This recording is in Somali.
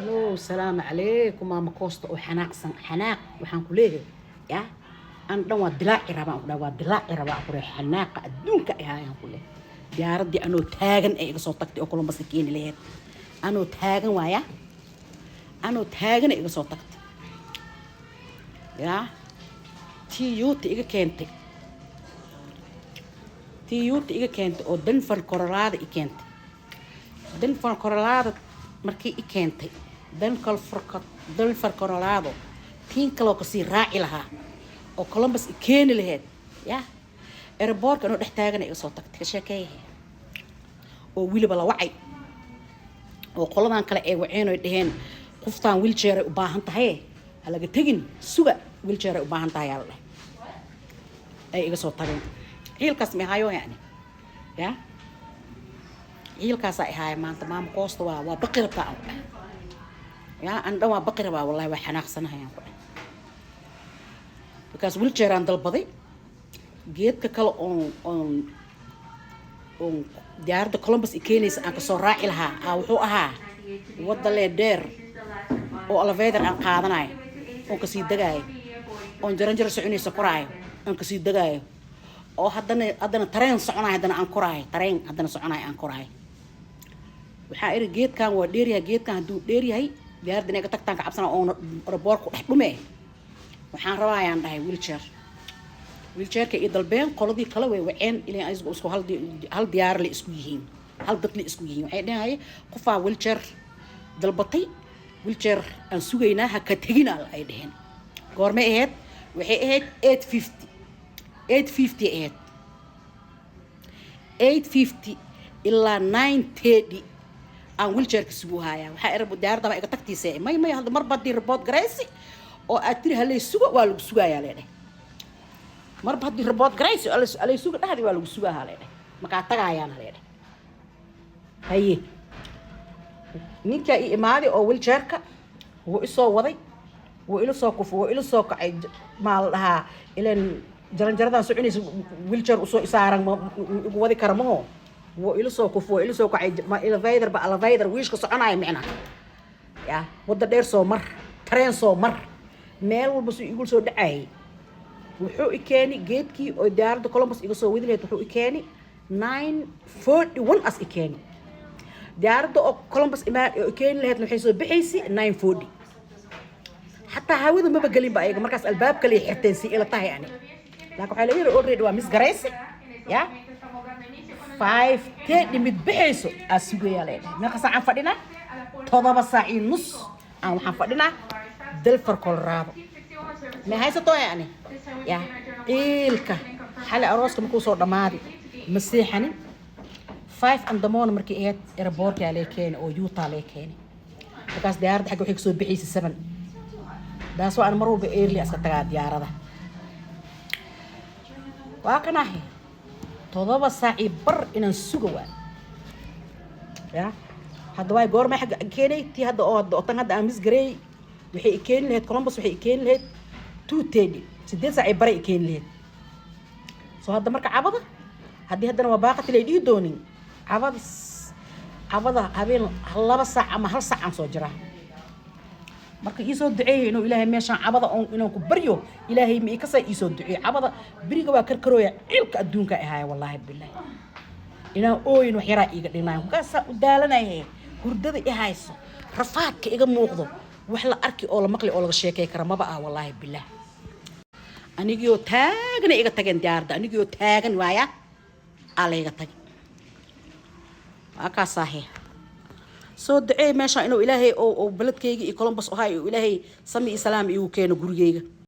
الو السلام عليكم ماما كوستا وحناق حناق وحان كليه يا أنا دوا دلاعي ربا أقول حناق الدنك يا كله دياردي أنا تاجن إيه صوتك تأكلون بس كين ليه أنا تاجن ويا أنا تاجن إيه صوتك يا تيوت إيه كنت أو دنفر كورالاد إيه كنت دنفر كورالاد مركي إيه كنت دنفر كورالادو تين كلو كسي راعي لها oo Columbus keeni lahayd ya airport kan oo dhex taagan ay soo tagtay sheekay oo wiliba la wacay oo qoladan kale ay waceen oo dhaheen qoftaan wheelchair u baahan tahay halaga tagin suga wheelchair u baahan tahay yalla ay iga soo tageen ciilkaas ma hayo yani ya ciilkaas ay haay maanta maam koosto waa baqir baa ya anda waa baqir baa wallahi waa xanaaqsanahay because wheelchair aan dalbaday geedka kale on diyaarada Columbus keenaysa aan ka soo raaci lahaa wuxuu ahaa wada leedeer oo elevator aan qaadanay oo ka sii dagaay oo jaranjar soconaysa koraayo aan ka sii dagaay oo haddana tareen soconay haddana aan koraayo tareen haddana soconay aan koraayo waxa iri geedkan waa dheeryahay geedkan haduu dheeryahay diyaarada inay ka tagtaan ka cabsana oo airport ku dhex dhumee waxaan rabaayaan dhahay wheelchairka iyo dalbeen qoladii kala way waceen ilaa ay isku hal diyaar la isku yihiin hal dad la isku yihiin waxay dhahay qofaa wheelchair dalbatay wheelchair aan sugaynaa ha ka tagina ay dhaheen goorma ahayd waxay ahayd 850 ilaa 930 aan wheelchairka sugu hayaa waxa erbo diyaarada iga tagtiisay may hal mar badii report garaysi oo aadtiri halay suga waa lagu sugayaa leeyahay marba hadii report garaysi alay suga dhaxdi waa lagu sugaa leeyahay marka tagayaan leeyahay haye ninka iimaadi oo wheelchairka wuu isoo waday wuu ila soo kufo wuu ila soo kacay maal dhaha ilaan jaranjaradan soconaysa wheelchair usoo isaaran ugu wadi karamo wuu ila soo kufo wuu ila soo kacay elevator wiishka soconaya micna ya wada dheer soo mar tareen soo mar meel walba soo igu soo dhacay wuxuu ikeeni geedkii oo diyaarada Columbus iga soo wadileed wuxuu ikeeni 941 as ikeeni diyaarada oo Columbus ikeeni lahayd waxay soo bixaysay 940 hatta hawada ma bagalin ba ayaga markaas albaabka la xirteen si ila tahay yani laakiin waxa la yiri already waa misgaraysi ya 5 mid bixayso asugaya leedahay meeqa saac fadhina 7 saac iyo nus aan waxaan fadhinaa دلفر كولرادو ما هاي ستوي يعني يا إلكا حالة أروسك مكو صور دمادي مسيحني 5 in the morning مركي إيات إيربورتي عليه كيني أو يوتا عليه كيني بكاس ديارة حقو حيكسو بحيسي 7 ده سواء أنا مرور بإيرلي أسكتها ديارة ده واقناهي تضوى ساعي بر إن نسوقوا يا هذا واي قور ما حق كيني تي هذا أوطن هذا أمس جري وحي كين لهاد كولومبوس وحي كين لهاد 2 سدين ساعة بري كين لهاد سو هذا مركا عبضة هذا وباقة اللي دوني عبضة هبين هلا ساعة ما هل ساعة صجرة مركا يسود دعي إنه إلهي ماشان عبضة إنه كبريو إلهي ميكسا يسود دعي عبضة بريقة وكركرويا عيلك أدونك إهاي والله بالله إنه إنه حرائي قد لنا وكاسا ودالنا إيه هردد إهايسو رفاك إيقا موقضو وحلا أركي أولا مقلي أولا شيكي كرما بقى والله بالله أنيجيو تاغن إيغا تاغن دياردا أنيجيو تاغن وايا على إيغا تاغن أكا صحيح سو دعي ماشا إنو إلهي أو بلد كيغي كولومبوس أو هاي إلهي سمي إسلام إيو كينو غريغي